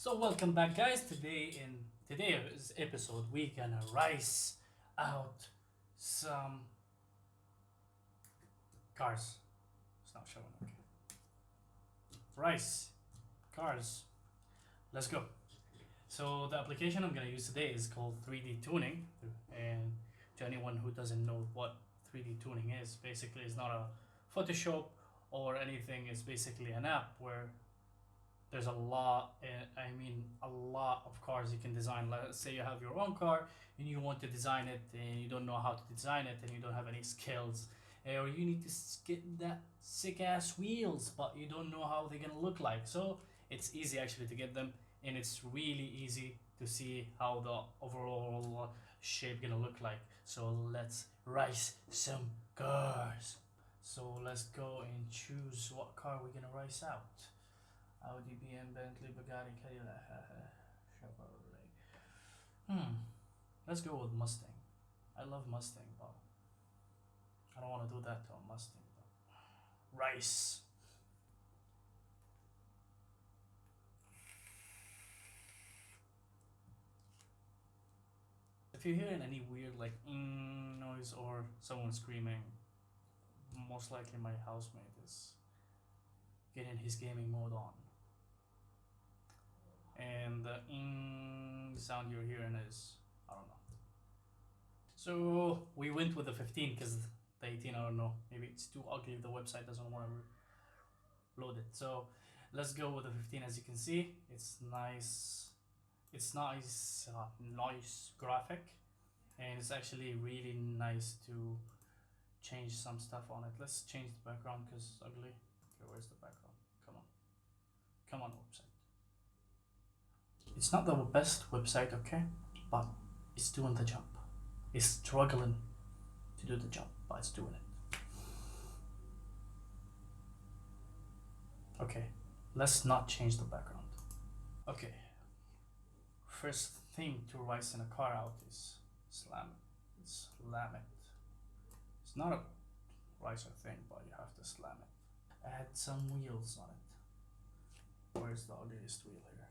So welcome back, guys. In today's episode we're gonna rice out some cars. It's not showing. Okay. Rice cars. Let's go. So the application I'm gonna use today is called 3D tuning, and to anyone who doesn't know what 3D tuning is, basically it's not a Photoshop or anything. It's basically an app where there's a lot, a lot of cars you can design. Let's say you have your own car and you want to design it and you don't know how to design it and you don't have any skills, or you need to get that sick ass wheels but you don't know how they're gonna look like. So it's easy actually to get them, and it's really easy to see how the overall shape gonna look like. So let's race some cars. So let's go and choose what car we're gonna race out. Audi, BM, Bentley, Bugatti, Cadillac, Chevrolet. Let's go with Mustang. I love Mustang, but I don't want to do that to a Mustang. But rice. If you're hearing any weird noise or someone screaming, most likely my housemate is getting his gaming mode on. And the sound you're hearing is, I don't know. So we went with the 15 because the 18, I don't know, maybe it's too ugly, the website doesn't want to load it. So let's go with the 15. As you can see, it's nice. It's nice graphic, and it's actually really nice to change some stuff on it. Let's change the background because it's ugly. Okay, where's the background? Come on website. It's not the best website, okay, but it's doing the job. It's struggling to do the job, but it's doing it. Okay, let's not change the background. Okay, first thing to rise in a car out is slam it. Slam it. It's not a riser thing, but you have to slam it. Add some wheels on it. Where's the ugliest wheel here?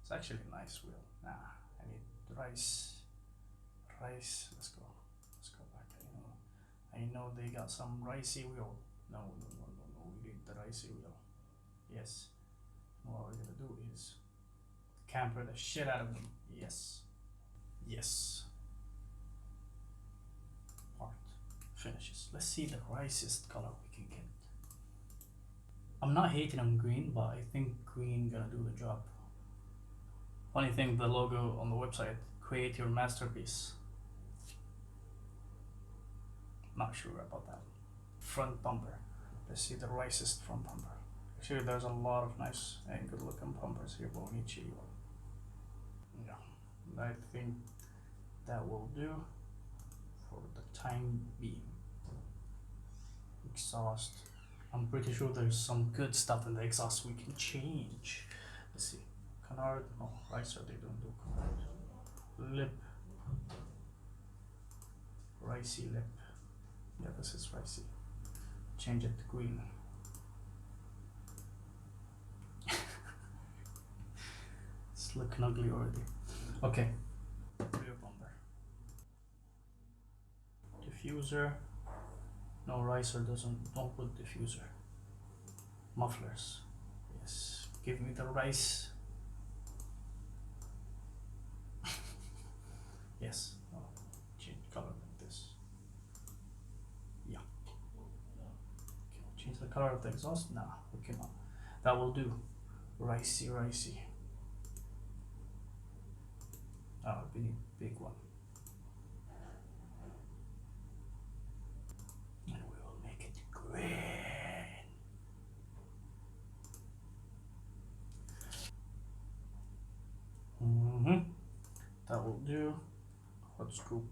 It's actually a nice wheel. Nah, I need rice. Let's go back. I know they got some ricey wheel. No, we need the ricey wheel. Yes. And what we're gonna do is camper the shit out of them. Yes. Part finishes. Let's see the riciest color we can get. I'm not hating on green, but I think green gonna do the job. Funny thing, the logo on the website, create your masterpiece. Not sure about that. Front bumper. Let's see the ricest front bumper. Actually, there's a lot of nice and good looking bumpers here, but we need shitty one. Yeah, I think that will do for the time being. Exhaust. I'm pretty sure there's some good stuff in the exhaust we can change. Let's see. Canard. No, ricer, they don't do canard. Lip. Ricey lip. Yeah, this is ricey. Change it to green. It's looking ugly already. Okay. Rear bumper. Diffuser. No, ricer don't put diffuser. Mufflers. Yes. Give me the rice. Yes. Oh, change color like this. Yeah. Okay, change the color of the exhaust? Nah, we cannot. That will do. Ricey. Oh, we need big one. And we will make it green. That will do. Hot scoop.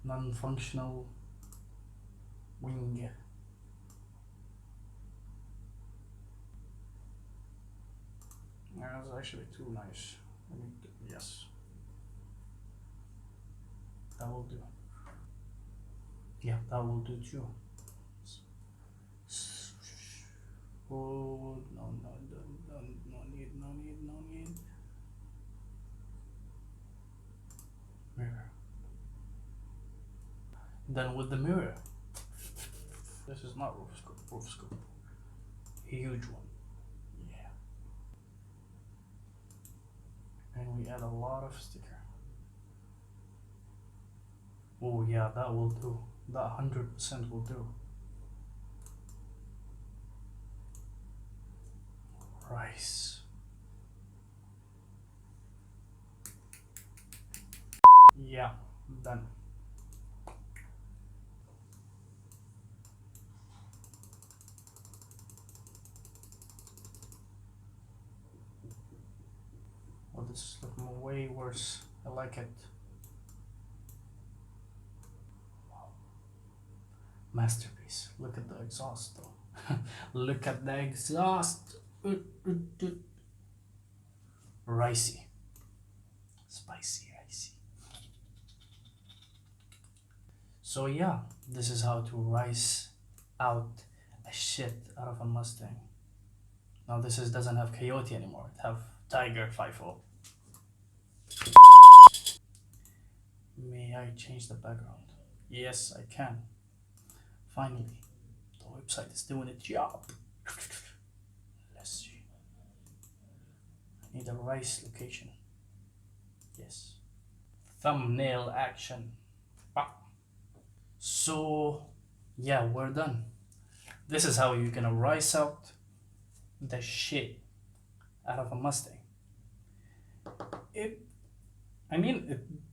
Non-functional wing. That's actually too nice. Yes. That will do. Yeah, that will do too. Then with the mirror. This is not roof scope, roof scope. Huge one. Yeah. And we add a lot of sticker. Oh yeah, that will do. That 100% will do. Rice. Yeah, done. Oh, this is looking way worse. I like it. Wow. Masterpiece. Look at the exhaust though. Look at the exhaust. Ricey. Spicy, ricey. So yeah, this is how to rice out a shit out of a Mustang. Now this doesn't have Coyote anymore. It have Tiger 5.0. May I change the background? Yes, I can. Finally, the website is doing its job. Let's see. I need a rice location. Yes. Thumbnail action. Ah. So, yeah, we're done. This is how you're gonna rice out the shit out of a Mustang.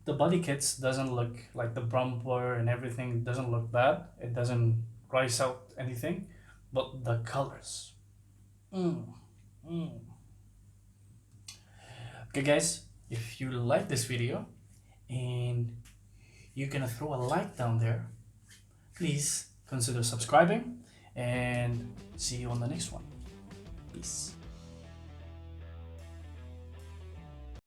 The body kits doesn't look like the bumper and everything doesn't look bad. It doesn't rice out anything, but the colors. Okay guys, if you like this video and you're gonna throw a like down there, please consider subscribing and see you on the next one. Peace.